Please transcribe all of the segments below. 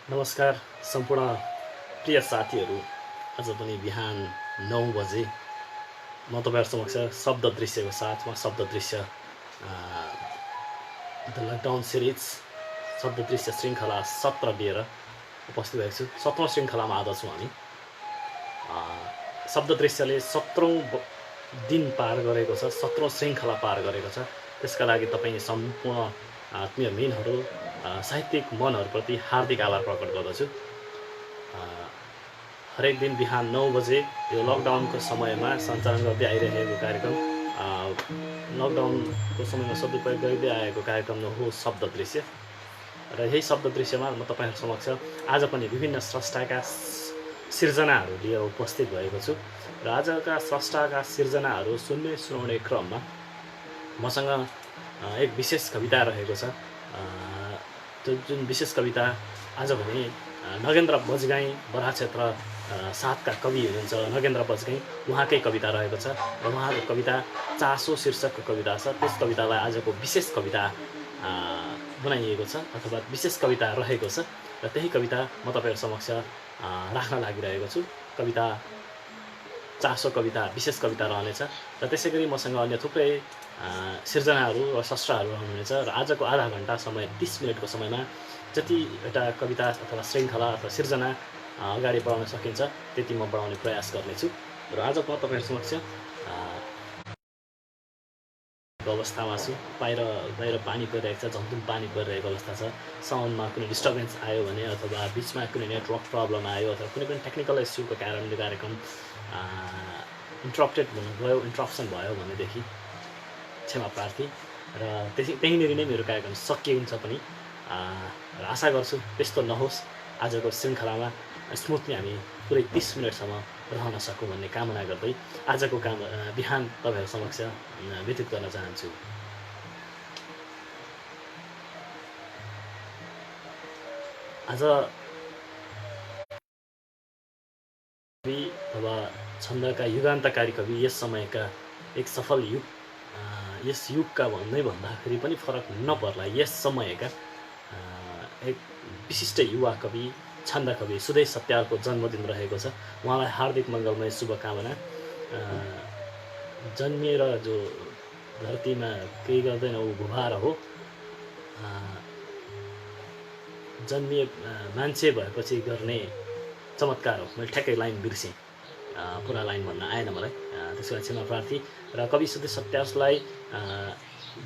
नमस्कार सम्पूर्ण प्रिय साथीहरू। आज पनि बिहान 9 बजे म तपाईँहरू समक्ष शब्द दृश्यको साथमा शब्द दृश्य द लकडाउन सिरिज शब्द दृश्य श्रृङ्खला 17 लिएर उपस्थित भएको छु। 17औं श्रृङ्खलामा आज छौँ हामी। शब्द दृश्यले 17औं दिन पार गरेको छ, 17औं श्रृङ्खला पार गरेको छ। त्यसका लागि तपाईँ सम्पूर्ण आत्मीय मिनहरू, साहित्यिक मनहरूप्रति हार्दिक आभार प्रकट गर्दछु। हरेक दिन बिहान 9 बजे यो लकडाउनको समयमा सञ्चालन गर्दै आइरहेको कार्यक्रम, लकडाउनको समयमा सदुपयोग गर्दै आएको कार्यक्रम हो शब्द दृश्य। र यही शब्द दृश्यमा म तपाईँहरू समक्ष आज पनि विभिन्न स्रष्टाका सिर्जनाहरू लिएर उपस्थित भएको छु। र आजका स्रष्टाका सिर्जनाहरू सुनाउने क्रममा मसँग एक विशेष कविता रहेको छ। त्यो जुन विशेष कविता आज भने नगेन्द्र बजगाई बराह क्षेत्र 7 का कवि हुनुहुन्छ नगेन्द्र बजगाई, उहाँकै कविता रहेको छ। र उहाँको कविता चासो शीर्षकको कविता छ। त्यस कवितालाई आजको विशेष कविता बनाइएको छ अथवा विशेष कविता रहेको छ। र त्यही कविता म तपाईँहरू समक्ष राख्न लागिरहेको छु। कविता चासो कविता विशेष कविता रहनेछ। र त्यसै गरी मसँग अन्य थुप्रै सिर्जनाहरू र स्रष्टाहरू रहनुहुनेछ। र आजको आधा घण्टा समय 30 मिनटको समयमा जति एउटा कविता अथवा श्रृङ्खला अथवा सिर्जना अगाडि बढाउन सकिन्छ त्यति म बढाउने प्रयास गर्नेछु। र आज म तपाईँहरू समक्ष अवस्थामा छु। बाहिर पानी परिरहेको छ, झमझम पानी परिरहेको अवस्था छ। साउन्डमा कुनै डिस्टर्बेन्स आयो भने अथवा बिचमा कुनै नेटवर्क प्रब्लम आयो अथवा कुनै पनि टेक्निकल इस्युको कारणले कार्यक्रम इन्टरप्सन भयो भनेदेखि क्षमा प्रार्थी। र त्यहीँनिर नै मेरो कार्यक्रम सकिन्छ पनि। र आशा गर्छु त्यस्तो नहोस्। आजको श्रृङ्खलामा स्मुथली हामी पुरै 30 मिनटसम्म रहन सकौँ भन्ने कामना गर्दै आजको बिहान तपाईँहरू समक्ष व्यतीत गर्न चाहन्छु। आज कवि अथवा छन्दका युगान्तकारी कवि, यस समयका एक सफल युग, यस युगका भन्दाखेरि पनि फरक नपर्ला, यस समयका एक विशिष्ट युवा कवि, छन्द कवि सुदेश सत्यालको जन्मदिन रहेको छ। उहाँलाई हार्दिक मङ्गलमय शुभकामना। जन्मिएर जो धरतीमा केही गर्दैन ऊ भुभार हो, जन्मिए मान्छे भएपछि गर्ने चमत्कार हो। मैले ठ्याक्कै लाइन बिर्सेँ, पुरा लाइन भन्न आएन मलाई, त्यसको लागि क्षमा प्रार्थी। र कवि सुदेश सत्याललाई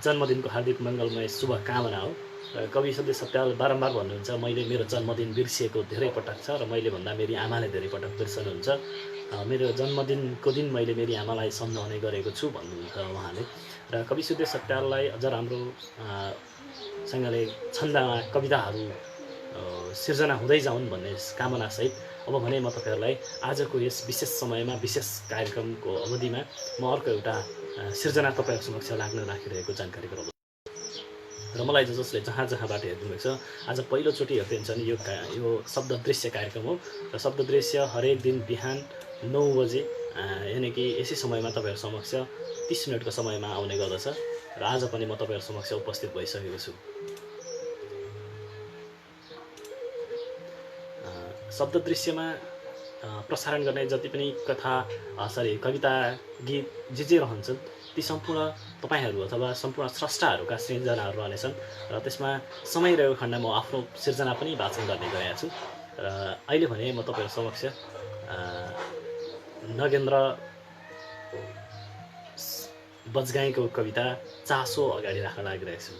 जन्मदिनको हार्दिक मङ्गलमय शुभकामना हो। र कवि सुदेश सत्याल बारम्बार भन्नुहुन्छ मैले मेरो जन्मदिन बिर्सिएको धेरै पटक छ र मैले भन्दा मेरी आमाले धेरै पटक बिर्सनुहुन्छ। मेरो जन्मदिनको दिन मैले मेरी आमालाई सम्झाउने गरेको छु भन्नुहुन्छ उहाँले। र कवि सुदेश सत्याललाई अझ राम्रोसँगले छन्दमा कविताहरू सिर्जना हुँदै जाउन् भन्ने कामनासहित अब भने म तपाईँहरूलाई आजको यस विशेष समयमा, विशेष कार्यक्रमको अवधिमा म अर्को एउटा सिर्जना तपाईँहरू समक्ष राखिरहेको जानकारी गराउँछु। र मलाई जसले जहाँबाट हेर्नुभएको छ, आज पहिलोचोटि हेर्दै हुन्छ नि यो शब्द दृश्य कार्यक्रम हो। र शब्द दृश्य हरेक दिन बिहान 9 बजे यानि कि यसै समयमा तपाईँहरू समक्ष 30 मिनटको समयमा आउने गर्दछ। र आज पनि म तपाईँहरू समक्ष उपस्थित भइसकेको छु। शब्द दृश्यमा प्रसारण गर्ने जति पनि कविता, गीत जे रहन्छन् ती सम्पूर्ण तपाईँहरू अथवा सम्पूर्ण स्रष्टाहरूका सिर्जनाहरू रहनेछन्। र त्यसमा समय रहेको खण्डमा म आफ्नो सिर्जना पनि वाचन गर्ने गरेको छु। र अहिले भने म तपाईँहरू समक्ष नगेन्द्र बजगाईको कविता चासो अगाडि राख्न लागिरहेको छु।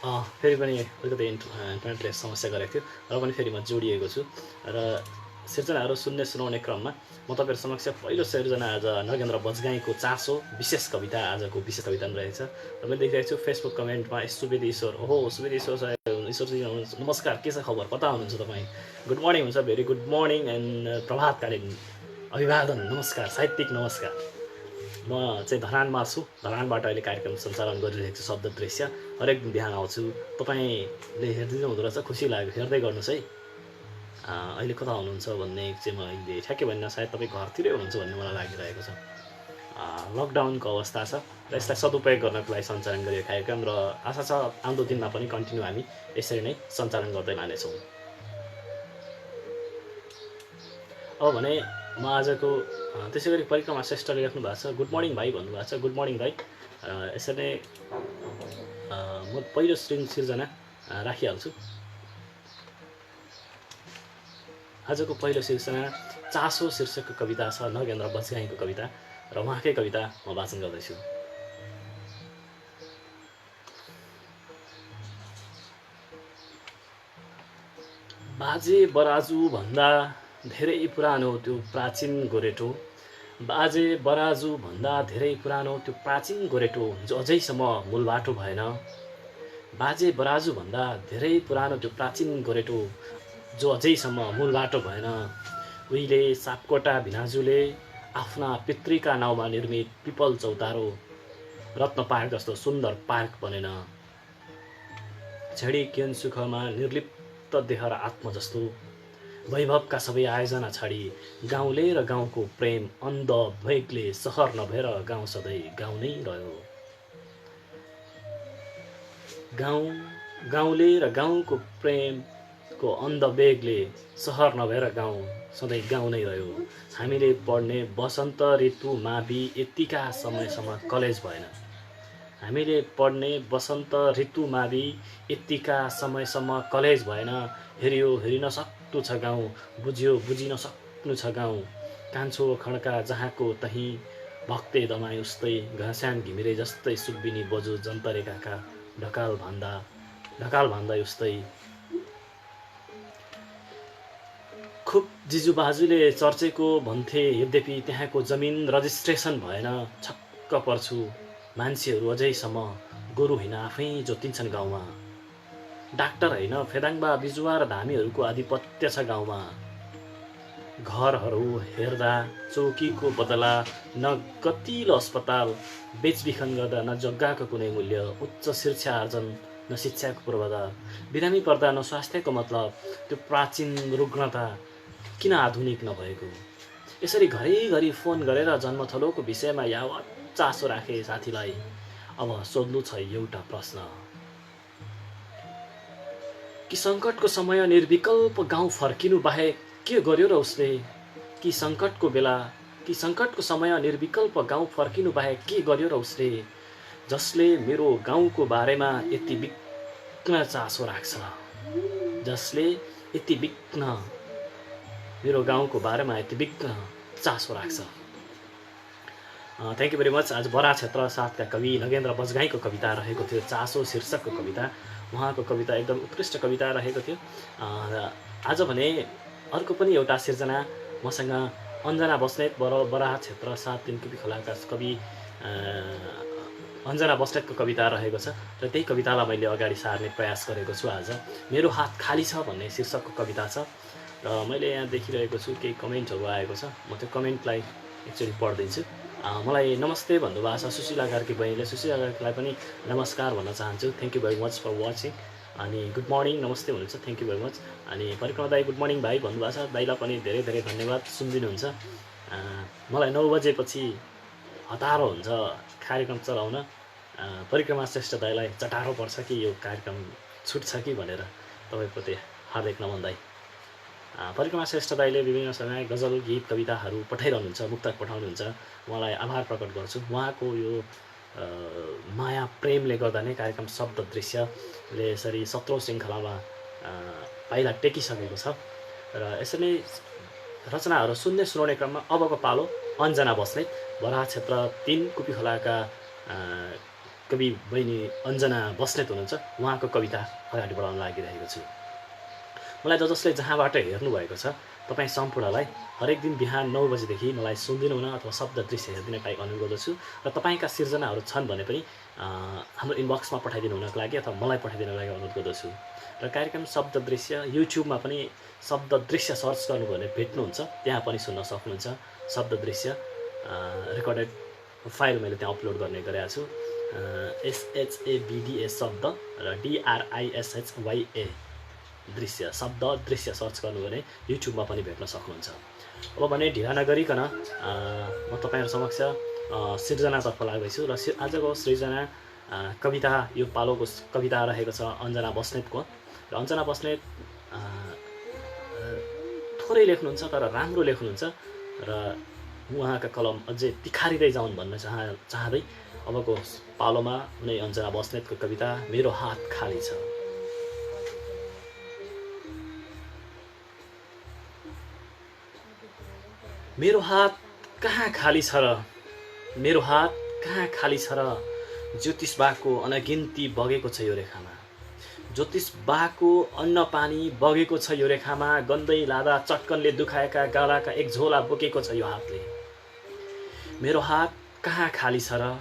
फेरि पनि अलिकति इन्टरनेटले समस्या गरेको थियो र पनि फेरि म जोडिएको छु। र सिर्जनाहरू सुनाउने क्रममा म तपाईँहरू समक्ष पहिलो सिर्जना आज नगेन्द्र बजगाईको चासो विशेष कविता, आजको विशेष कविता रहेछ। र मैले देखिरहेको छु फेसबुक कमेन्टमा सुवेद ईश्वर, सुवेद ईश्वरजी नमस्कार, के छ खबर, कता हुनुहुन्छ तपाईँ? गुड मर्निङ हुन्छ, भेरी गुड मर्निङ एन्ड प्रभातकालीन अभिवादन, नमस्कार, साहित्यिक नमस्कार। म चाहिँ धरानमा छु। धरानबाट अहिले कार्यक्रम सञ्चालन गरिरहेको छु शब्द दृश्य। हरेक दिन बिहान आउँछु। तपाईँले हेरिदिनु हुँदो रहेछ, खुसी लाग्यो, हेर्दै गर्नुहोस् है। अहिले कता हुनुहुन्छ भन्ने चाहिँ मैले ठ्याक्कै भन्न, सायद तपाईँ घरतिरै हुनुहुन्छ भन्ने मलाई लागिरहेको छ। लकडाउनको अवस्था छ र यसलाई सदुपयोग गर्नको लागि सञ्चालन गरिएको कार्यक्रम र आशा छ आउँदो दिनमा पनि कन्टिन्यू हामी यसरी नै सञ्चालन गर्दै लानेछौँ। अब भने म आजको त्यसै गरी परिक्रमा श्रेष्ठले लेख्नु भएको छ, गुड मर्निङ भाइ भन्नुभएको छ। गुड मर्निङ भाइ। यसरी नै म पहिलो सिर्जना राखिहाल्छु। आजको पहिलो सिर्जना चासो शीर्षकको कविता छ, नगेन्द्र बजगाईको कविता र उहाँकै कविता म वाचन गर्दैछु। बाजे बराजु भन्दा धेरै पुरानो त्यो प्राचीन गोरेटो, बाजे बराजु भन्दा धेरै पुरानो त्यो प्राचीन गोरेटो जो अझैसम्म मूलबाटो भएन। बाजे बराजु भन्दा धेरै पुरानो त्यो प्राचीन गोरेटो जो अझैसम्म मूलबाटो भएन। उहिले सापकोटा भिनाजुले आफ्ना पितृका नाउँमा निर्मित पिपल चौतारो रत्न पार्क जस्तो सुन्दर पार्क बनेन। छेडी केन सुखमा निर्लिप्त देह र आत्मा जस्तो वैभवका सबै आयोजना छाडी गाउँले र गाउँको प्रेम अन्ध भेगले सहर नभएर गाउँ सधैँ गाउँ नै रह्यो। गाउँले र गाउँको प्रेमको अन्ध वेगले सहर नभएर गाउँ सधैँ गाउँ नै रह्यो। हामीले पढ्ने वसन्त ऋतु मावि यतिका समयसम्म कलेज भएन। हामीले पढ्ने वसन्त ऋतु मावि यतिका समयसम्म कलेज भएन। हेरियो हेरिन सक्नु छ गाउँ, बुझ्यो बुझिन सक्नु छ गाउँ। कान्छो खड्का जहाँको तहीँ भक्ते दमाई उस्तै, घाँस्यान घिमिरे जस्तै सुब्बिनी बोजू जन्तरेकाका ढकाल भन्दा उस्तै। खुब जिजुबाजुले चर्चेको भन्थे, यद्यपि त्यहाँको जमिन रजिस्ट्रेसन भएन। छक्क पर्छु, मान्छेहरू अझैसम्म गोरु होइन आफै जोतिन्छन् गाउँमा। डाक्टर होइन फेदाङ्बा बिजुवा र धामीहरूको आधिपत्य छ गाउँमा। घरहरू हेर्दा चौकीको बदला न गतिलो अस्पताल, बेचबिखन गर्दा न जग्गाको कुनै मूल्य, उच्च शिक्षा आर्जन न शिक्षाको पूर्वाधार, बिरामी पर्दा न स्वास्थ्यको मतलब। त्यो प्राचीन रुग्णता किन आधुनिक नभएको? यसरी घरिघरि फोन गरेर जन्मथलोको विषयमा यावत चासो राखे साथीलाई अब सोध्नु छ एउटा प्रश्न, कि सङ्कटको समय निर्विकल्प गाउँ फर्किनु बाहेक के गर्यो र उसले? कि सङ्कटको समय निर्विकल्प गाउँ फर्किनु बाहेक के गर्यो र उसले? जसले मेरो गाउँको बारेमा यति बिक्न चासो राख्छ, जसले यति बिक्न मेरो गाउँको बारेमा यति बिक्न चासो राख्छ। Thank you very much. आज बरा क्षेत्र 7 का कवि नगेन्द्र बजगाईको कविता रहेको थियो, चासो शीर्षकको कविता। उहाँको कविता एकदम उत्कृष्ट कविता रहेको थियो। आज भने अर्को पनि एउटा सिर्जना मसँग अन्जना बस्नेत बरा क्षेत्र 7 तिनकुपी खोलाका कवि अन्जना बस्नेतको कविता रहेको छ र त्यही कवितालाई मैले अगाडि सार्ने प्रयास गरेको छु। आज मेरो हात खाली छ भन्ने शीर्षकको कविता छ र मैले यहाँ देखिरहेको छु केही कमेन्टहरू आएको छ। म त्यो कमेन्टलाई एक्चुअली पढ्दैछु। मलाई नमस्ते भन्नुभएको छ सुशीला कार्की बहिनीले। सुशीला कार्कीलाई पनि नमस्कार भन्न चाहन्छु। Thank you very much for watching. अनि गुड मर्निङ नमस्ते भन्नुहुन्छ, थ्याङ्क यू भेरी मच। अनि परिक्रमा दाई गुड मर्निङ भाइ भन्नुभएको छ, दाइलाई पनि धेरै धेरै धन्यवाद सुनिदिनुहुन्छ। मलाई 9 बजेपछि हतारो हुन्छ कार्यक्रम चलाउन। परिक्रमा श्रेष्ठ दाइलाई चटारो पर्छ कि यो कार्यक्रम छुट्छ कि भनेर तपाईँप्रति हार्दिक नमन दाइ। परिक्रमा श्रेष्ठ दाइले विभिन्न समय गजल गीत कविताहरू पठाइरहनुहुन्छ, मुक्तक पठाउनुहुन्छ। उहाँलाई आभार प्रकट गर्छु। उहाँको यो माया प्रेमले गर्दा नै कार्यक्रम शब्द दृश्यले यसरी 17औं श्रृङ्खलामा पाइला टेकिसकेको छ र यसरी नै रचनाहरू सुन्ने सुनाउने क्रममा अबको पालो अन्जना बस्नेत बरा क्षेत्र 3 कुपी खोलाका कवि बहिनी अन्जना बस्नेत हुनुहुन्छ। उहाँको कविता अगाडि बढाउन लागिरहेको छु। मलाई जसले जहाँबाट हेर्नुभएको छ तपाईँ सम्पूर्णलाई हरेक दिन बिहान 9 बजेदेखि मलाई सुनिदिनु हुन अथवा शब्द दृश्य हेरिदिनका लागि अनुरोध गर्दछु र तपाईँका सिर्जनाहरू छन् भने पनि हाम्रो इनबक्समा पठाइदिनु हुनको लागि अथवा मलाई पठाइदिनको लागि अनुरोध गर्दछु। र कार्यक्रम शब्द दृश्य युट्युबमा पनि शब्द दृश्य सर्च गर्नुभयो भने भेट्नुहुन्छ, त्यहाँ पनि सुन्न सक्नुहुन्छ। शब्द दृश्य रेकर्डेड फाइल मैले त्यहाँ अपलोड गर्ने गरेको छु। SHABDA शब्द र DRISHYA दृश्य शब्द दृश्य सर्च गर्नु भने युट्युबमा पनि भेट्न सक्नुहुन्छ। अब भने ढिला नगरिकन म तपाईँहरू समक्ष सिर्जनातर्फ लाग्दैछु र आजको सृजना कविता यो पालोको कविता रहेको छ अञ्जना बस्नेतको। र अञ्जना बस्नेत थोरै लेख्नुहुन्छ तर राम्रो लेख्नुहुन्छ र उहाँका कलम अझै तिखारिँदै जाउन् भन्न चाहँदै अबको पालोमा कुनै अञ्जना बस्नेतको कविता मेरो हात खाली छ। मेरो हात कहाँ खाली छ र, मेरो हात कहाँ खाली छ र, ज्योतिष बाको अनगिन्ती बगेको छ यो रेखामा, ज्योतिष बाको अन्न पानी बगेको छ यो रेखामा, गन्दै लाँदा चट्कनले दुखाएका गालाका एक झोला बोकेको छ यो हातले। मेरो हात कहाँ खाली छ र,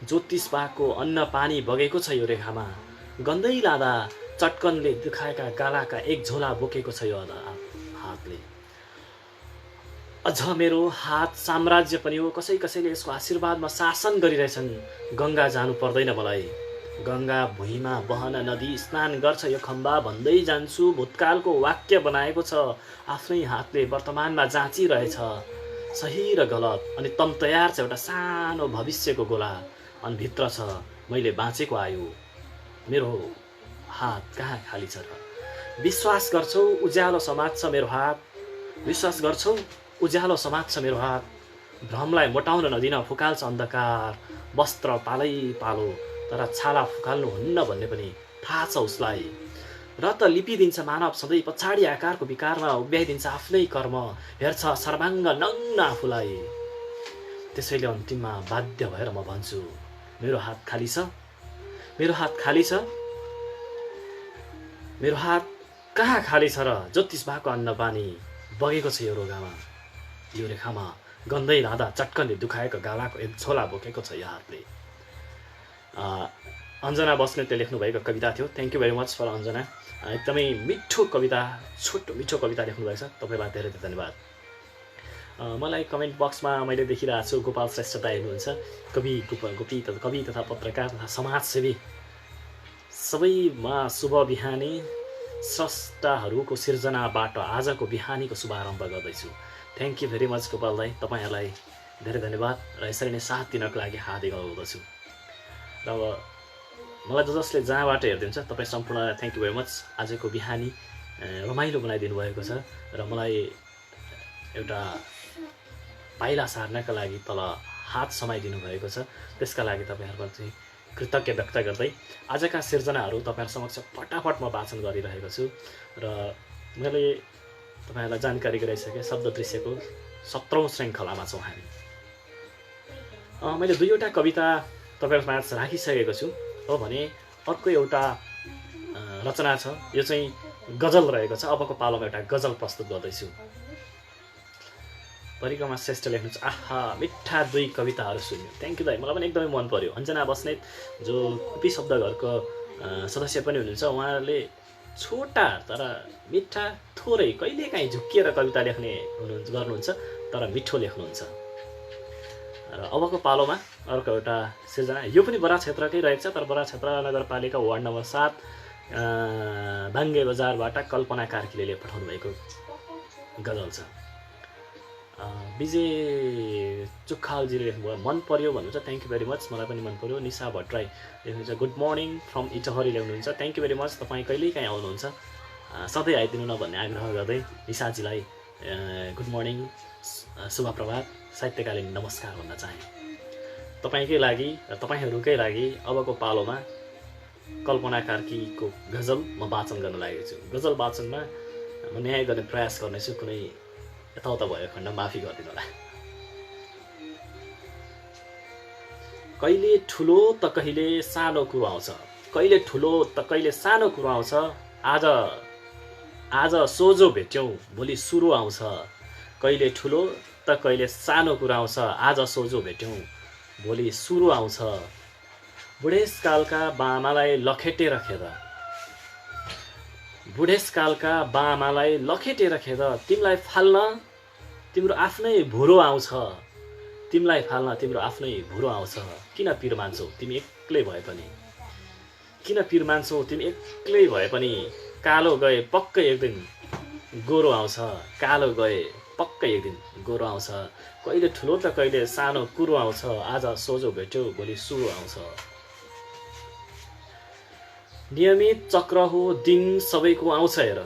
ज्योतिष बाको अन्न पानी बगेको छ यो रेखामा, गन्दै लाँदा चट्कनले दुखाएका गालाका एक झोला बोकेको छ यो हातले। अझ मेरो हात साम्राज्य पनि हो, कसैले यसको आशीर्वादमा शासन गरिरहेछन्। गङ्गा जानु पर्दैन मलाई, गङ्गा भुइँमा बहन नदी स्नान गर्छ यो खम्बा, भन्दै जान्छु भूतकालको वाक्य बनाएको छ आफ्नै हातले, वर्तमानमा जाँचिरहेछ सही र गलत, अनि तम तयार छ एउटा सानो भविष्यको गोला, अनि भित्र छ मैले बाँचेको आयु। मेरो हात कहाँ खाली छ र, विश्वास गर्छौ उज्यालो समाज छ मेरो हात, विश्वास गर्छौ उज्यालो समाज छ मेरो हात, भ्रमलाई मोटाउन नदिन फुकाल्छ अन्धकार, वस्त्र पालै पालो तर छाला फुकाल्नु हुन्न भन्ने पनि थाहा छ उसलाई। र त लिपिदिन्छ मानव सधैँ पछाडि आकारको विकारमा, उभ्याइदिन्छ आफ्नै कर्म, हेर्छ सर्वाङ्ग नग्न आफूलाई। त्यसैले अन्तिममा बाध्य भएर म भन्छु मेरो हात खाली छ, मेरो हात खाली छ, मेरो हात कहाँ खाली छ र, ज्योतिष भएको अन्न पानी बगेको छ यो रेखामा, गन्दै लाँदा चट्कनले दुखाएको गालाको एक झोला बोकेको छ यो हातले। अञ्जना बस्नेतले लेख्नुभएको कविता थियो। Thank you very much for Anjana. एकदमै मिठो कविता, छोटो मिठो कविता लेख्नुभएको छ, तपाईँलाई धेरै धेरै धन्यवाद। मलाई कमेन्ट बक्समा मैले देखिरहेको छु गोपाल श्रेष्ठ दाइ हुनुहुन्छ, कवि तथा पत्रकार तथा समाजसेवी, सबैमा शुभ बिहानी स्रष्टाहरूको सिर्जनाबाट आजको बिहानीको शुभारम्भ गर्दैछु। Thank you very much Gopal दाइ, तपाईँहरूलाई धेरै धन्यवाद र यसरी नै साथ दिनको लागि हार्दिक अनुरोध गर्दछु। र अब मलाई जसले जहाँबाट हेरिदिन्छ तपाईँ सम्पूर्णलाई थ्याङ्क यू भेरी मच। आजको बिहानी रमाइलो बनाइदिनु भएको छ र मलाई एउटा पाइला सार्नका लागि तल हात समाइदिनु भएको छ, त्यसका लागि तपाईँहरूको चाहिँ कृतज्ञ व्यक्त गर्दै आजका सिर्जनाहरू तपाईँहरू समक्ष फटाफट म वाचन गरिरहेको छु। र मैले तपाईँहरूलाई जानकारी गराइसकेँ शब्द दृश्यको 17औं श्रृङ्खलामा छौँ हामी। मैले दुईवटा कविता तपाईँहरूमाझ राखिसकेको छु। हो भने अर्को एउटा रचना छ, यो चाहिँ गजल रहेको छ। अबको पालोमा एउटा गजल प्रस्तुत गर्दैछु। परिक्रमा श्रेष्ठ लेख्नुहुन्छ, आहा मिठा दुई कविताहरू सुन्यो। थ्याङ्क यू दाइ, मलाई पनि एकदमै मन पर्यो। अञ्जना बस्नेत जो कुपी शब्द घरको सदस्य पनि हुनुहुन्छ, उहाँले छोटा तर मिठा थोरै कहिलेकाहीँ झुक्किएर कविता लेख्ने गर्नुहुन्छ, तर मिठो लेख्नुहुन्छ। र अबको पालोमा अर्को एउटा सिर्जना, यो पनि बराक क्षेत्रकै रहेको छ, तर बराक क्षेत्र नगरपालिका वार्ड नम्बर 7 बाङ्गे बजारबाट कल्पना कार्कीले पठाउनु भएको गजल छ। विजय चुक्खालजीले लेख्नुभयो, मन पर्यो भन्नुहुन्छ। थ्याङ्क यू भेरी मच, मलाई पनि मन पर्यो। निशा भट्टराई लेख्नुहुन्छ, गुड मर्निङ फ्रम इटहरी लेख्नुहुन्छ। थ्याङ्क यू भेरी मच, तपाईँ कहिलेकाहीँ आउनुहुन्छ, सधैँ आइदिनु न भन्ने आग्रह गर्दै निशाजीलाई गुड मर्निङ, शुभ प्रभात, साहित्यकालीन नमस्कार भन्न चाहेँ। तपाईँकै लागि र तपाईँहरूकै लागि अबको पालोमा कल्पना कार्कीको गजल म वाचन गर्न लागेको छु। गजल वाचनमा म न्याय गर्ने प्रयास गर्नेछु, कुनै यताउता भयो खण्ड माफी गरिदिनु होला। कहिले ठुलो त कहिले सानो कुरो आउँछ, कहिले ठुलो त कहिले सानो कुरो आउँछ, आज सोझो भेट्यौँ भोलि सुरु आउँछ, कहिले ठुलो त कहिले सानो कुरा आउँछ, आज सोझो भेट्यौँ भोलि सुरु आउँछ, बुढेसकालका बामालाई लखेटेर खेद, बुढेसकालका बामालाई लखेटेर खेद, तिमीलाई फाल्न तिम्रो आफ्नै भुरो आउँछ, तिमीलाई फाल्न तिम्रो आफ्नै भुरो आउँछ, किन पिर मान्छौ तिमी एक्लै भए पनि, किन पिर मान्छौ तिमी एक्लै भए पनि, कालो गए पक्कै एक दिन गोरो आउँछ, कालो गए पक्कै एक दिन गोरो आउँछ। कहिले ठुलो त कहिले सानो कुरो आउँछ। आज सोझो भेट्यो भोलि सुरु आउँछ। नियमित चक्र हो दिन सबैको आउँछ हेर।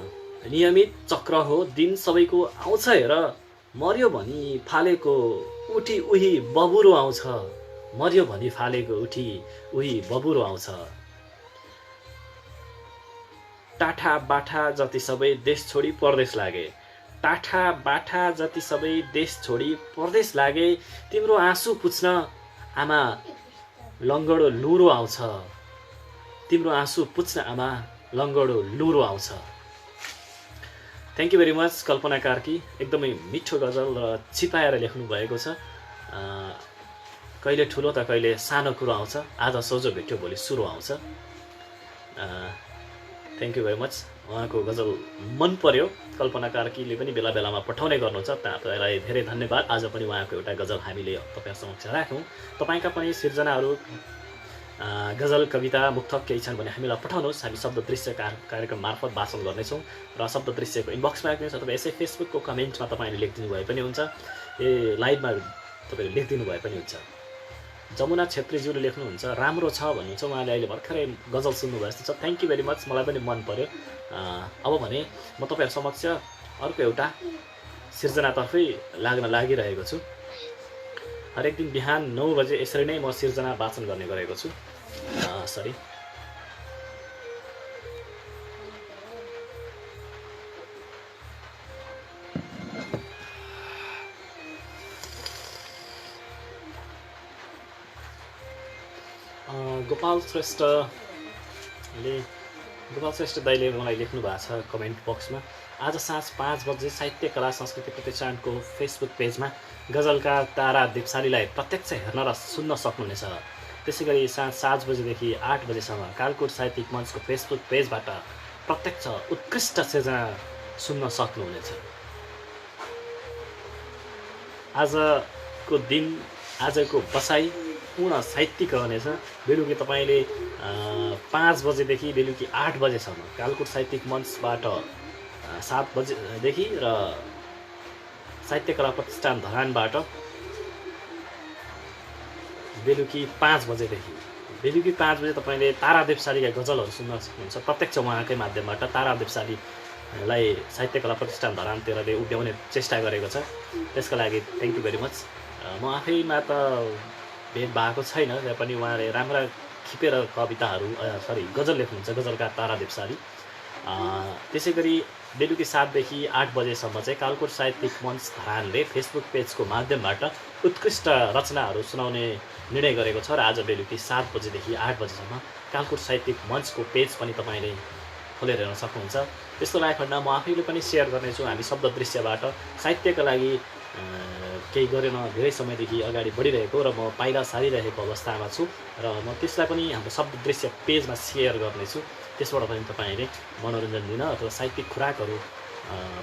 नियमित चक्र हो दिन सबैको आउँछ हेर। मर्यो भनी फालेको उठी उही बबुरो आउँछ। मर्यो भनी फालेको उठी उही बबुरो आउँछ। टाठा बाठा जति सबै देश छोडी परदेश लागे। टाठा बाठा जति सबै देश छोडी परदेश लागे। तिम्रो आँसु पुछ्न आमा लङ्गडो लुरो आउँछ। तिम्रो आँसु पुछ्न आमा लङ्गडो लुरो आउँछ। थ्याङ्क यू भेरी मच कल्पना कार्की। एकदमै मिठो गजल र छिपाएर लेख्नु भएको छ। कहिले ठुलो त कहिले सानो कुरो आउँछ। आज सोझो भेट्यो भोलि सुरु आउँछ। Thank you very much. उहाँको गजल मन पर्यो। कल्पना कार्कीले पनि बेला बेलामा पठाउने गर्नुहुन्छ। तपाईँलाई धेरै धन्यवाद। आज पनि उहाँको एउटा गजल हामीले तपाईँ समक्ष राख्यौँ। तपाईँका पनि सिर्जनाहरू गजल कविता मुक्तक केही छन् भने हामीलाई पठाउनुहोस्। हामी शब्द दृश्य कार्यक्रम मार्फत वाचन गर्नेछौँ र शब्द दृश्यको इनबक्समा राख्नुहोस् अथवा यसै फेसबुकको कमेन्टमा तपाईँले लेखिदिनु भए पनि हुन्छ। लाइभमा तपाईँले लेखिदिनु भए पनि हुन्छ। जमुना छेत्रीज्यूले लेख्नुहुन्छ राम्रो छ भन्नुहुन्छ। उहाँले अहिले भर्खरै गजल सुन्नुभयो जस्तो छ। Thank you very much. मलाई पनि मन पर्यो। अब भने म तपाईँहरू समक्ष अर्को एउटा सिर्जनातर्फै लाग्न लागिरहेको छु। हरेक दिन बिहान 9 बजे यसरी नै म सिर्जना वाचन गर्ने गरेको छु। सरी गोपाल श्रेष्ठ दाइले मलाई लेख्नु भएको छ कमेन्ट बक्समा। आज साँझ 5 बजे साहित्य कला संस्कृति प्रतिष्ठानको फेसबुक पेजमा गजलकार तारा देवसालीलाई प्रत्यक्ष हेर्न र सुन्न सक्नुहुनेछ। त्यसै गरी साँझ 7 बजेदेखि 8 बजेसम्म कालकोट साहित्यिक मञ्चको फेसबुक पेजबाट प्रत्यक्ष उत्कृष्ट सिर्जना सुन्न सक्नुहुनेछ। आजको दिन आजको बसाइ पूर्ण साहित्यिक रहनेछ। बेलुकी तपाईँले 5 बजेदेखि बेलुकी 8 बजेसम्म कालकोट साहित्यिक मञ्चबाट 7 बजेदेखि र साहित्य कला प्रतिष्ठान धरानबाट बेलुकी 5 बजेदेखि बेलुकी 5 बजे तपाईँले तारा देवसालीका गजलहरू सुन्न सक्नुहुन्छ। प्रत्यक्ष उहाँकै माध्यमबाट तारा देवसालीलाई साहित्य कला प्रतिष्ठान धरानतिरले उभ्याउने चेष्टा गरेको छ। त्यसको लागि थ्याङ्क यू भेरी मच। म आफैमा त भेट भएको छैन, त्यहाँ पनि उहाँले राम्रा खिपेर कविताहरू गजल लेख्नुहुन्छ गजलकार तारा देवसाली। त्यसै गरी बेलुकी 7 देखि 8 बजेसम्म चाहिँ कालकोट साहित्यिक मञ्च धरानले फेसबुक पेजको माध्यमबाट उत्कृष्ट रचनाहरू सुनाउने निर्णय गरेको छ र आज बेलुकी 7 बजेदेखि 8 बजेसम्म कालकोट साहित्यिक मञ्चको पेज पनि तपाईँले खोलेर हेर्न सक्नुहुन्छ। त्यस्तो लागेको खण्ड म आफैले पनि सेयर गर्नेछु। हामी शब्द दृश्यबाट साहित्यका लागि केही गरेन धेरै समयदेखि अगाडि बढिरहेको र म पाइला सारिरहेको अवस्थामा छु र म त्यसलाई पनि हाम्रो शब्द दृश्य पेजमा सेयर गर्नेछु। त्यसबाट पनि तपाईँले मनोरञ्जन दिन अथवा साहित्यिक खुराकहरू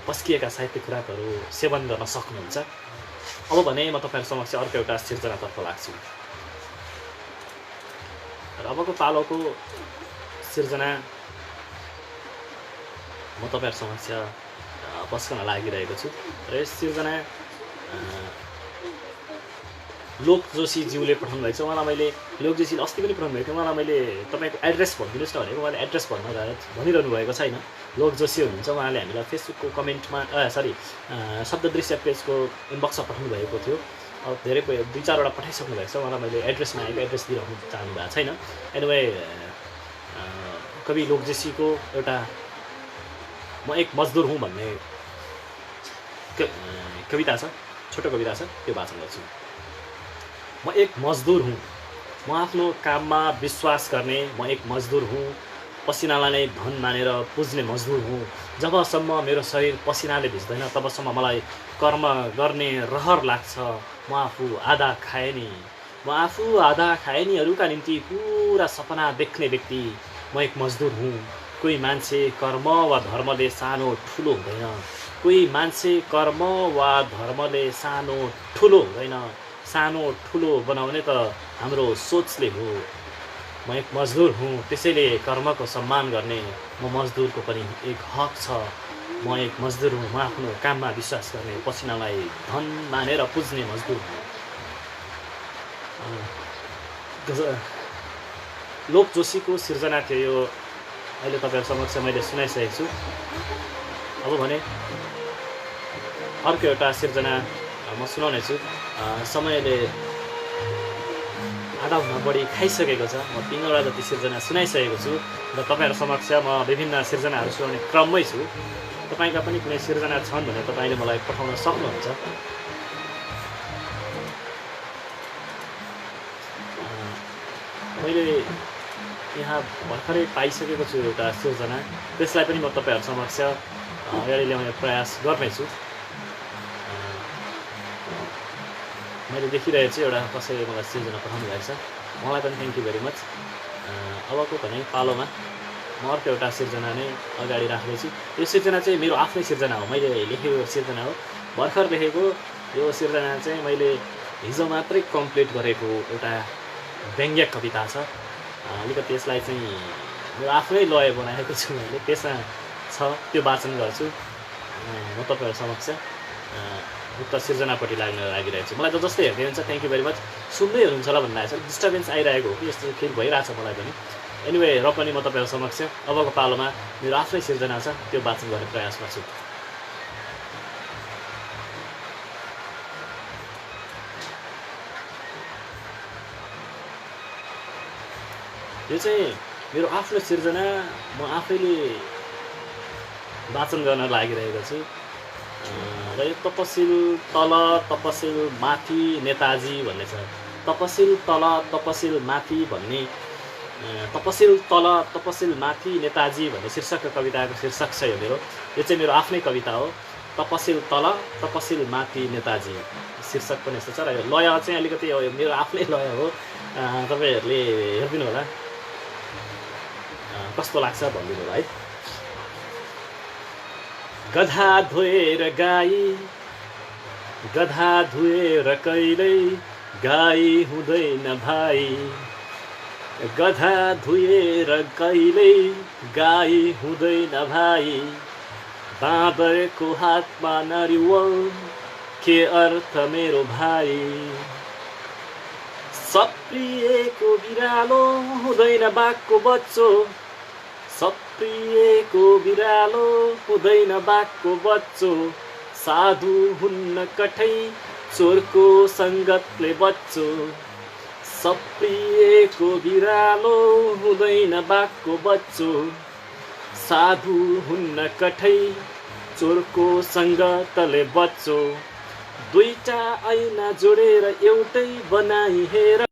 पस्किएका साहित्यिक खुराकहरू सेवन गर्न सक्नुहुन्छ। अब भने म तपाईँहरू समक्ष अर्को एउटा सिर्जनातर्फ लाग्छु। र अबको पालोको सिर्जना म तपाईँहरू समक्ष पस्कन लागिरहेको छु र यस सिर्जना लोक जोशीज्यूले पठाउनु भएको छ। उहाँलाई मैले लोक जोशीले अस्ति पनि पठाउनु भएको थियो। उहाँलाई मैले तपाईँको एड्रेस भनिदिनुहोस् न भनेको उहाँले एड्रेस भनिरहनु भएको छैन। लोक जोशी हुनुहुन्छ। उहाँले हामीलाई फेसबुकको कमेन्टमा शब्द दृश्य पेजको इनबक्समा पठाउनु भएको थियो। अब धेरै 2-4वटा पठाइसक्नु भएको छ। उहाँलाई मैले एड्रेसमा आएको एड्रेस दिइरहनु चाहनु भएको छैन। एनिवे कवि लोक जोशीको एउटा म एक मजदुर हुँ भन्ने कविता छ, छोटो कविता छ, त्यो वाचन गर्छु। म एक मजदुर हुँ, म आफ्नो काममा विश्वास गर्ने म एक मजदुर हुँ। पसिनालाई नै धन मानेर पुज्ने मजदुर हुँ। जबसम्म मेरो शरीर पसिनाले भिज्दैन तबसम्म मलाई कर्म गर्ने रहर लाग्छ। म आफू आधा खाएनीहरूका निम्ति पुरा सपना देख्ने व्यक्ति म एक मजदुर हुँ। कोही मान्छे कर्म वा धर्मले सानो ठुलो हुँदैन। कोही मान्छे कर्म वा धर्मले सानो ठुलो हुँदैन। सानो ठुलो बनाउने त हाम्रो सोचले हो। म एक मजदुर हुँ, त्यसैले कर्मको सम्मान गर्ने म मजदुरको पनि एक हक छ। म एक मजदुर हुँ, म आफ्नो काममा विश्वास गर्ने, पसिनालाई धन मानेर पुज्ने मजदुर हुँ। लोक जोशीको सिर्जना थियो यो, अहिले तपाईँहरू समक्ष मैले सुनाइसकेको छु। अब भने अर्को एउटा सिर्जना म सुनाउनेछु। समयले आधाभन्दा बढी खाइसकेको छ, म 3वटा जति सिर्जना सुनाइसकेको छु र तपाईँहरू समक्ष म विभिन्न सिर्जनाहरू सुनाउने क्रममै छु। तपाईँका पनि कुनै सिर्जना छन् भने तपाईँले मलाई पठाउन सक्नुहुन्छ। मैले यहाँ भर्खरै पाइसकेको छु एउटा सिर्जना, त्यसलाई पनि म तपाईँहरू समक्ष अगाडि ल्याउने प्रयास गर्नेछु। मैले देखिरहेको छु एउटा कसैले मलाई सिर्जना पठाउनु भएको छ, मलाई पनि थ्याङ्क यू भेरी मच। अबको भने पालोमा म अर्को एउटा सिर्जना नै अगाडि राख्दैछु। यो सिर्जना चाहिँ मेरो आफ्नै सिर्जना हो, मैले लेखेको सिर्जना हो, भर्खर लेखेको। यो सिर्जना चाहिँ मैले हिजो मात्रै कम्प्लिट गरेको एउटा व्यङ्ग्य कविता छ। अलिकति यसलाई चाहिँ मेरो आफ्नै लय बनाएको छु मैले, त्यसमा छ, त्यो वाचन गर्छु म तपाईँहरू समक्ष। उक्त सिर्जनापट्टि लाग्न लागिरहेको छु। मलाई त जस्तै हेर्दै हुन्छ, थ्याङ्क यू भेरी मच। सुन्दै हुनुहुन्छ होला भन्ने लाग्छ, डिस्टर्बेन्स आइरहेको हो कि यस्तो फिल भइरहेछ मलाई पनि। एनिवे, र पनि म तपाईँहरू समक्ष अबको पालोमा मेरो आफ्नै सिर्जना छ, त्यो वाचन गर्ने प्रयासमा छु। यो चाहिँ मेरो आफ्नो सिर्जना, म आफैले वाचन गर्न लागिरहेको छु। र यो तपसिल तल तपसिल माथि नेताजी भन्ने छ। तपसिल तल तपसिल माथि भन्ने, तपसिल तल तपसिल माथि नेताजी भन्ने शीर्षकको कविताको शीर्षक छ यो मेरो। यो चाहिँ मेरो आफ्नै कविता हो, तपसिल तल तपसिल माथि नेताजी शीर्षक पनि यस्तो छ। र यो लय चाहिँ अलिकति मेरो आफ्नै लय हो, तपाईँहरूले हेरिदिनु होला कस्तो लाग्छ भनिदिनु होला है। गधा धोएर गाई, गधा धोएर कहिल्यै गाई हुँदैन भाइ। गधा धोएर कहिल्यै गाई हुँदैन भाइ। बाँदरको हातमा नरिवल के अर्थ मेरो भाइ। सप्रिएको बिरालो हुँदैन बाघको बच्चो, सप्रिएको बिरालो हुँदैन बाघको बच्चो। साधु हुन्न कठै चोरको सङ्गतले बच्चो। सप्रिएको बिरालो हुँदैन बाघको बच्चो। साधु हुन्न कठै चोरको सङ्गतले बच्चो। दुईटा ऐना जोडेर एउटै बनाई हेर।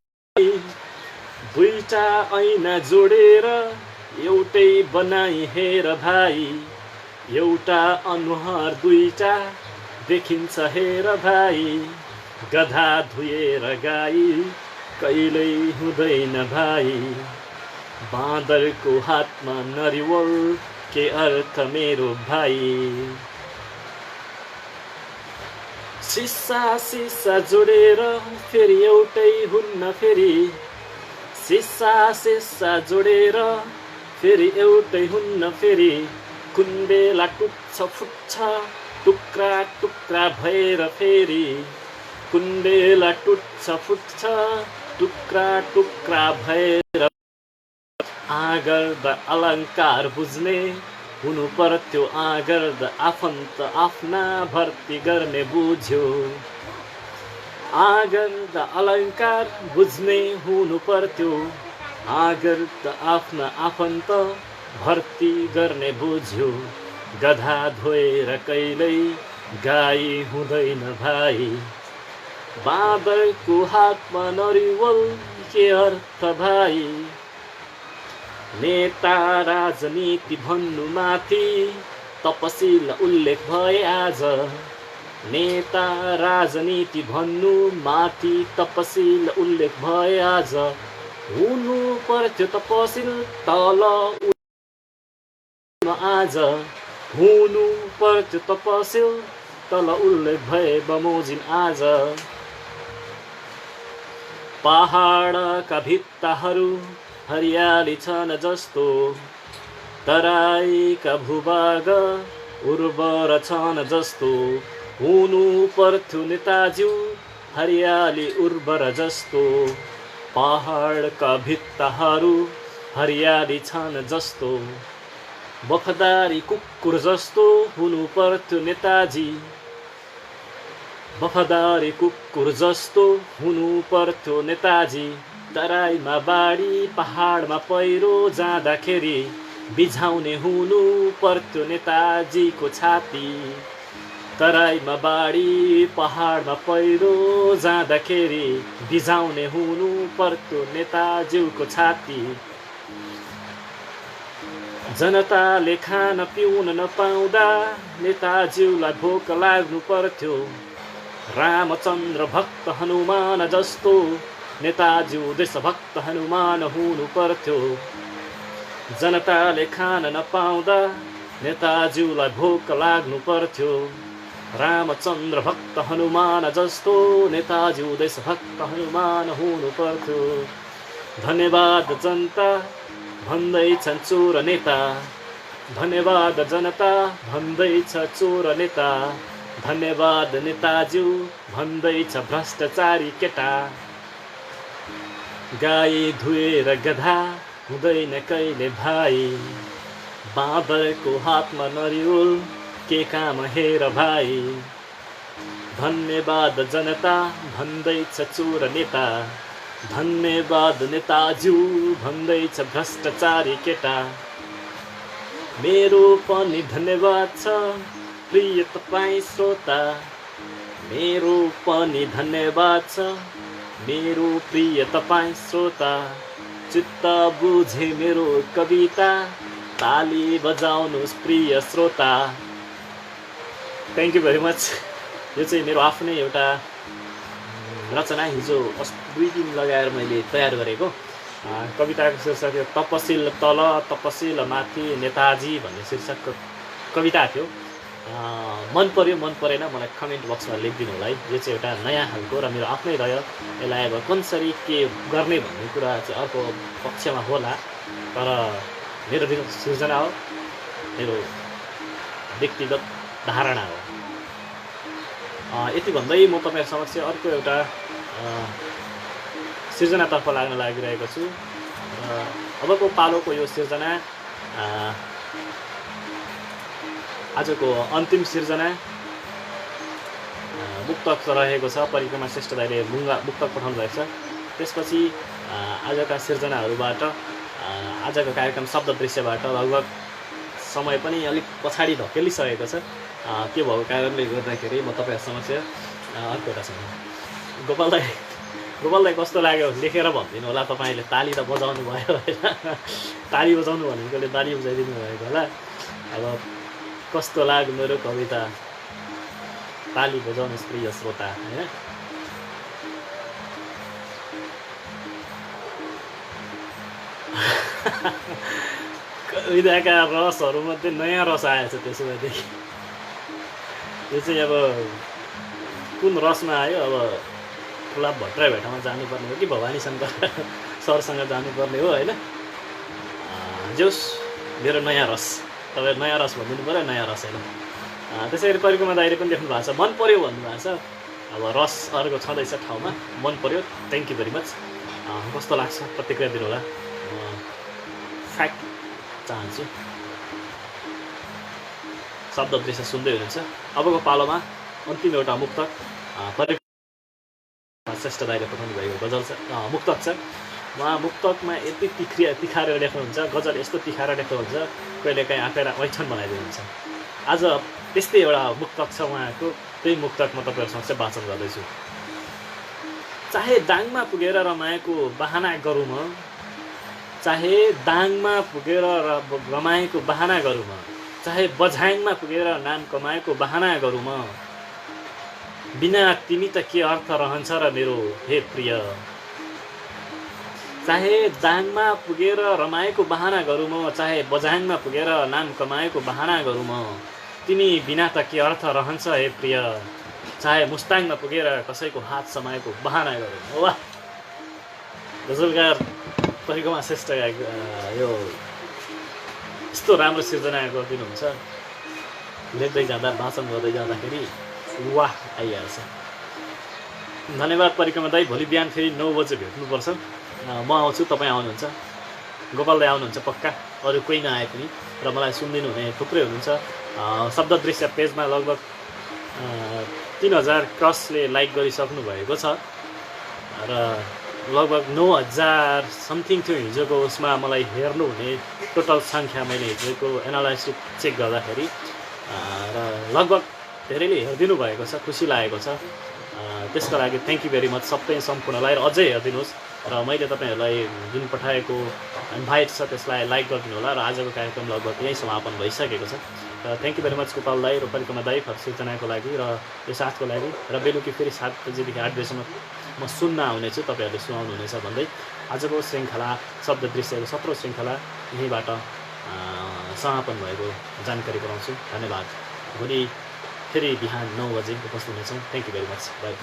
दुईटा ऐना जोडेर एउटै बनाई हेर भाइ। एउटा अनुहार दुईटा देखिन्छ हेर भाइ। गधा धुएर गाई कहिल्यै हुँदैन भाइ। बाँदरको हातमा नरिवल के अर्थ मेरो भाइ। सिसा सिसा जोडेर फेरि एउटै हुन्न फेरि। सिसा सिसा जोडेर फेरि एउटै हुन्न फेरि। कुन बेला टुट्छ फुट्छ टुक्रा टुक्रा भएर फेरि। कुन बेला टुट्छ फुट्छ टुक्रा टुक्रा भएर। आगर्द अलङ्कार बुझ्ने हुनु पर्थ्यो आगर्द आफन्त आफ्ना भर्ती गर्ने बुझ्यो। आगर्द अलङ्कार बुझ्ने हुनु पर्थ्यो आगर्द आफ्ना आफन्त भर्ती गर्ने बुझ्यो। गधा धोएर कहिल्यै गाई हुँदैन भाइ। बाँदरको हातमा नरिवल के अर्थ भाइ। नेता राजनीति भन्नु माथि तपसिल उल्लेख भए आज। नेता राजनीति भन्नु माथि तपसिल उल्लेख भए आज। हुनु पर्थ्यो तपसिल तल आज। हुनु पर्थ्यो तपसिल तल उल्लेख भए बमोजिम आज। पहाडका भित्ताहरू हरियाली छन् जस्तो, तराईका भूभाग उर्वर छन् जस्तो हुनु पर्थ्यो नेताज्यू, हरियाली उर्वर जस्तो पहाडका भित्ताहरू हरियाली छन् जस्तो, वफादारी कुकुर जस्तो हुनु पर्थ्यो नेताजी, वफादारी कुकुर जस्तो हुनु पर्थ्यो नेताजी। तराईमा बाढी पहाडमा पहिरो जाँदाखेरि बिझाउने हुनु पर्थ्यो नेताजीको छाती, तराईमा बाढी पहाडमा पहिरो जाँदाखेरि बिझाउने हुनु पर्थ्यो नेताजीको छाती। जनताले खान पिउन नपाउँदा नेताजीलाई भोक लाग्नु पर्थ्यो, रामचन्द्र भक्त हनुमान जस्तो नेताज्यू देशभक्त हनुमान हुनु पर्थ्यो। जनताले खान नपाउँदा नेताज्यूलाई भोक लाग्नु पर्थ्यो, रामचन्द्र भक्त हनुमान जस्तो नेताज्यू देशभक्त हनुमान हुनु पर्थ्यो। धन्यवाद जनता भन्दैछन् चोर नेता, धन्यवाद जनता भन्दैछ चोर नेता, धन्यवाद नेताज्यू भन्दैछ भ्रष्टाचारी केटा। गाई धुएर गधा हुँदैन कहिले भाइ, बाँदरको हातमा नरिवल के काम हेर भाइ। धन्यवाद जनता भन्दैछ चोर नेता, धन्यवाद नेताज्यू भन्दैछ भ्रष्टाचारी केटा। मेरो पनि धन्यवाद छ प्रिय तपाईँ श्रोता, मेरो पनि धन्यवाद छ मेरो प्रिय तपाईँ श्रोता। चित्त बुझे मेरो कविता, ताली बजाउनुहोस् प्रिय श्रोता। Thank you very much. यो चाहिँ मेरो आफ्नै एउटा रचना, हिजो 2 दिन लगाएर मैले तयार गरेको। कविताको शीर्षक थियो तपसिल तल तपसिल माथि नेताजी भन्ने शीर्षकको कविता थियो। मन पर्यो मन परेन मलाई कमेन्ट बक्समा लेखिदिनु होला है। यो चाहिँ एउटा नयाँ खालको र मेरो आफ्नै रह्यो, यसलाई अब कसरी के गर्ने भन्ने कुरा चाहिँ अर्को पक्षमा होला, तर मेरो सृजना हो, मेरो व्यक्तिगत धारणा हो। यति भन्दै म तपाईँहरू समक्ष अर्को एउटा सृजनातर्फ लाग्न लागिरहेको छु। अबको पालोको यो सृजना आजको अन्तिम सृजना मुक्तक रहेको छ। परिक्रमा श्रेष्ठ दाइले मुक्तक पठाउनु भएको छ। त्यसपछि आजका सृजनाहरूबाट आजको कार्यक्रम शब्द दृश्यबाट लगभग समय पनि अलिक पछाडि धकेलिसकेको छ। के भएको कारणले गर्दाखेरि म तपाईँहरू समक्ष अर्को एउटा छ। गोपाल दाइ कस्तो लाग्यो लेखेर भनिदिनु होला। तपाईँले ताली त बजाउनु भयो होइन, ताली बजाउनु भनेकोले ताली बजाइदिनु भएको होला। अब कस्तो लाग्यो मेरो कविता, ताली बजाउनुहोस् प्रिय श्रोता होइन। कविताका रसहरूमध्ये नयाँ रस आएछ। त्यसो भएदेखि यो चाहिँ अब कुन रसमा आयो? अब ठुला भट्टराई भेटामा जानुपर्ने हो कि भवानी शङ्कर सरसँग जानुपर्ने हो होइन। जोस् मेरो नयाँ रस, तपाईँ नयाँ रस भनिदिनु पऱ्यो, नयाँ रस होइन। त्यसै गरी परिक्रमा दाइले पनि लेख्नु भएको छ, मन पऱ्यो भन्नुभएको छ। अब रस अर्को छँदैछ ठाउँमा, मन पऱ्यो। Thank you very much. कस्तो लाग्छ प्रतिक्रिया दिनु होला। फ्याक्ट चाहन्छु। शब्द दृश्य सुन्दै हुनुहुन्छ। अबको पालोमा अन्तिम एउटा मुक्तक श्रेष्ठ दाइले पठाउनु भएको गजल छ, मुक्तक छ। उहाँ मुक्तकमा यति तिखारेर लेख्नुहुन्छ, गजल यस्तो तिखारेर लेख्नुहुन्छ, कहिलेकाहीँ आफैलाई ऐठन बनाइदिनुहुन्छ। आज त्यस्तै एउटा मुक्तक छ उहाँको, त्यही मुक्तक म तपाईँहरू समक्ष वाचन गर्दैछु। चाहे दाङमा पुगेर रमाएको बहाना गरौँ म, चाहे दाङमा पुगेर रमाएको बहाना गरौँ म, चाहे बझाङमा पुगेर नाम कमाएको बहाना गरौँ म, बिना तिमी त के अर्थ रहन्छ र मेरो हे प्रिय। चाहे दाङमा पुगेर रमाएको बहाना गरौँ म, चाहे बझाङमा पुगेर नाम कमाएको बहाना गरौँ म, तिमी बिना त के अर्थ रहन्छ हे प्रिय। चाहे मुस्ताङमा पुगेर कसैको हात समाएको बहाना गरौँ। वाह, गजलकार परिक्रमा श्रेष्ठ यो यस्तो राम्रो सिर्जना गरिदिनुहुन्छ। लेख्दै जाँदा भाषण गर्दै जाँदाखेरि वाह आइहाल्छ। धन्यवाद परिक्रमा दाइ, भोलि बिहान फेरि 9 बजे भेट्नुपर्छ। म आउँछु, तपाईँ आउनुहुन्छ, गोपाल दाइ आउनुहुन्छ पक्का, अरू कोही नआए पनि। र मलाई सुनिदिनु हुने थुप्रै हुनुहुन्छ। शब्द दृश्य पेजमा लगभग 3000 क्रसले लाइक गरिसक्नु भएको छ र लगभग 9000 समथिङ थियो हिजोको उसमा मलाई हेर्नुहुने टोटल सङ्ख्या। मैले हिजोको एनालाइसिस चेक गर्दाखेरि र लगभग धेरैले हेरिदिनु भएको छ, खुसी लागेको छ। त्यसको लागि थ्याङ्क यू भेरी मच सबै सम्पूर्णलाई, र अझै हेरिदिनुहोस्। र मैले तपाईँहरूलाई जुन पठाएको इन्भाइट छ त्यसलाई लाइक गरिदिनु होला। र आजको कार्यक्रम लगभग यहीँ समापन भइसकेको छ। र thank you very much Gopal दाइ र परिक्रमा दाइ सूचनाको लागि र यो साथको लागि। र बेलुकी फेरि 7 बजीदेखि 8 बजीसम्म म सुन्न आउनेछु, तपाईँहरूले सुनाउनुहुनेछ भन्दै आजको श्रृङ्खला शब्द दृश्यको 17औं श्रृङ्खला यहीँबाट समापन भएको जानकारी गराउँछु। धन्यवाद। भोलि फेरि बिहान 9 बजे उपस्थित हुनेछौँ। Thank you very much. By.